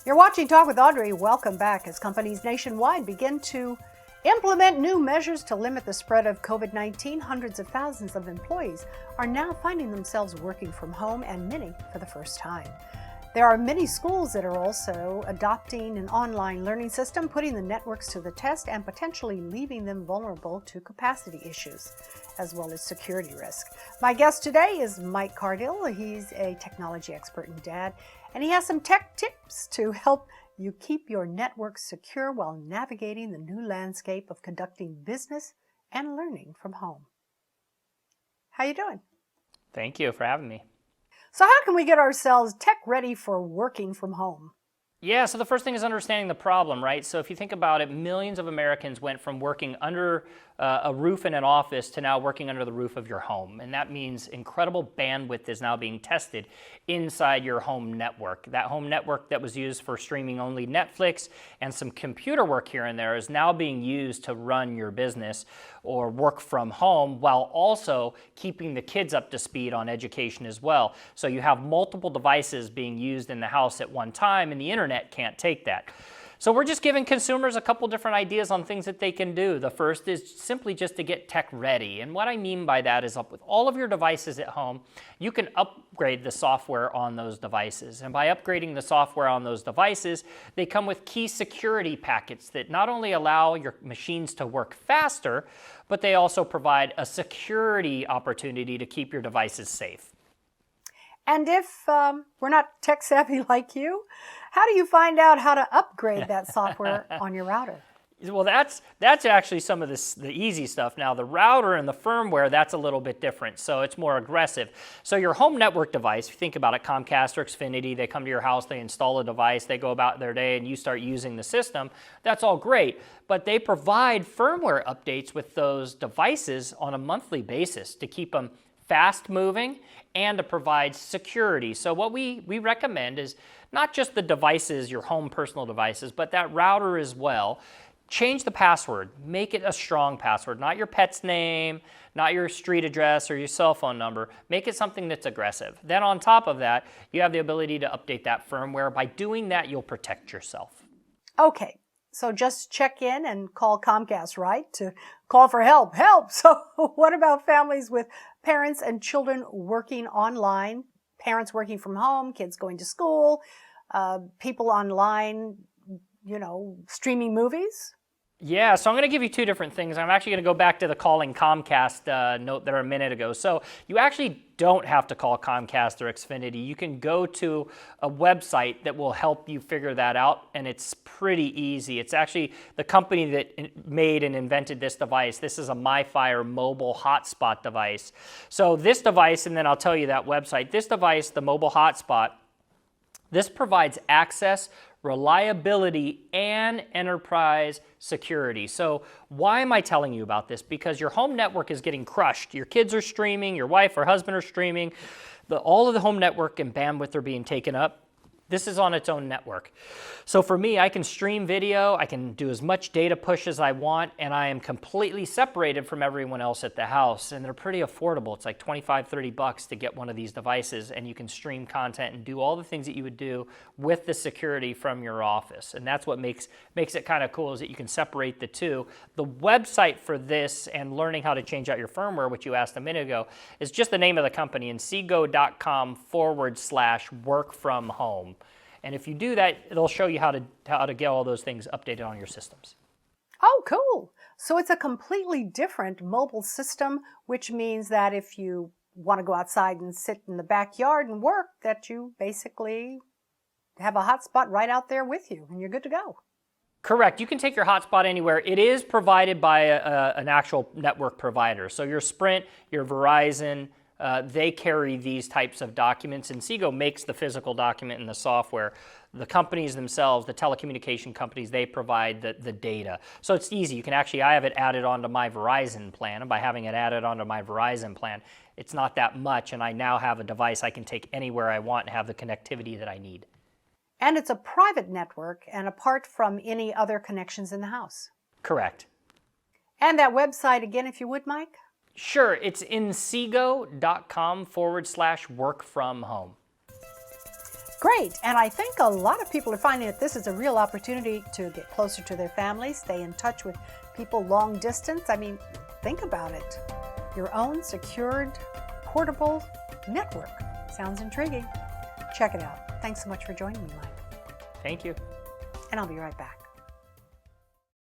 You're watching Talk with Audrey. Welcome back as companies nationwide begin to implement new measures to limit the spread of COVID-19. Hundreds of thousands of employees are now finding themselves working from home, and many for the first time. There are many schools that are also adopting an online learning system, putting the networks to the test and potentially leaving them vulnerable to capacity issues, as well as security risk. My guest today is Mike Caudill. He's a technology expert and dad, and he has some tech tips to help you keep your network secure while navigating the new landscape of conducting business and learning from home. How you doing? Thank you for having me. So how can we get ourselves tech ready for working from home? Yeah, so the first thing is understanding the problem, right? So if you think about it, millions of Americans went from working under a roof in an office to now working under the roof of your home. And that means incredible bandwidth is now being tested inside your home network. That home network that was used for streaming only Netflix and some computer work here and there is now being used to run your business or work from home, while also keeping the kids up to speed on education as well. So you have multiple devices being used in the house at one time, and the internet can't take that. So we're just giving consumers a couple different ideas on things that they can do. The first is simply just to get tech ready. And what I mean by that is, with all of your devices at home, you can upgrade the software on those devices. And by upgrading the software on those devices, they come with key security packets that not only allow your machines to work faster, but they also provide a security opportunity to keep your devices safe. And if we're not tech savvy like you, how do you find out how to upgrade that software on your router? Well, that's actually some of the easy stuff. Now, the router and the firmware, that's a little bit different, so it's more aggressive. So your home network device, if you think about it, Comcast or Xfinity, they come to your house, they install a device, they go about their day, and you start using the system. That's all great, but they provide firmware updates with those devices on a monthly basis to keep them fast moving and to provide security. So what we recommend is not just the devices, your home personal devices, but that router as well. Change the password. Make it a strong password, not your pet's name, not your street address or your cell phone number. Make it something that's aggressive. Then on top of that, you have the ability to update that firmware. By doing that, you'll protect yourself. Okay, so just check in and call Comcast, right? To call for help. Help! So what about families with parents and children working online, parents working from home, kids going to school, people online, streaming movies? Yeah, so I'm going to give you two different things. I'm actually going to go back to the calling Comcast note there a minute ago. So you actually don't have to call Comcast or Xfinity. You can go to a website that will help you figure that out, and it's pretty easy. It's actually the company that made and invented this device. This is a MiFire mobile hotspot device. So this device, and then I'll tell you that website, this device, the mobile hotspot, this provides access, reliability, and enterprise security. So why am I telling you about this? Because your home network is getting crushed. Your kids are streaming, your wife or husband are streaming. All of the home network and bandwidth are being taken up. This is on its own network. So for me, I can stream video, I can do as much data push as I want, and I am completely separated from everyone else at the house. And they're pretty affordable. It's like $25, $30 to get one of these devices, and you can stream content and do all the things that you would do with the security from your office. And that's what makes it kind of cool, is that you can separate the two. The website for this and learning how to change out your firmware, which you asked a minute ago, is just the name of the company, Inseego.com/work from home. And if you do that, it'll show you how to get all those things updated on your systems. Oh, cool. So it's a completely different mobile system, which means that if you want to go outside and sit in the backyard and work, that you basically have a hotspot right out there with you and you're good to go. Correct. You can take your hotspot anywhere. It is provided by an actual network provider. So your Sprint, your Verizon, they carry these types of documents, and Inseego makes the physical document and the software. The companies themselves, the telecommunication companies, they provide the data. So it's easy. I have it added onto my Verizon plan, and by having it added onto my Verizon plan, it's not that much, and I now have a device I can take anywhere I want and have the connectivity that I need. And it's a private network and apart from any other connections in the house. Correct. And that website again, if you would, Mike? Sure, it's Inseego.com/work from home. Great. And I think a lot of people are finding that this is a real opportunity to get closer to their families, stay in touch with people long distance. I mean, think about it. Your own secured, portable network. Sounds intriguing. Check it out. Thanks so much for joining me, Mike. Thank you. And I'll be right back.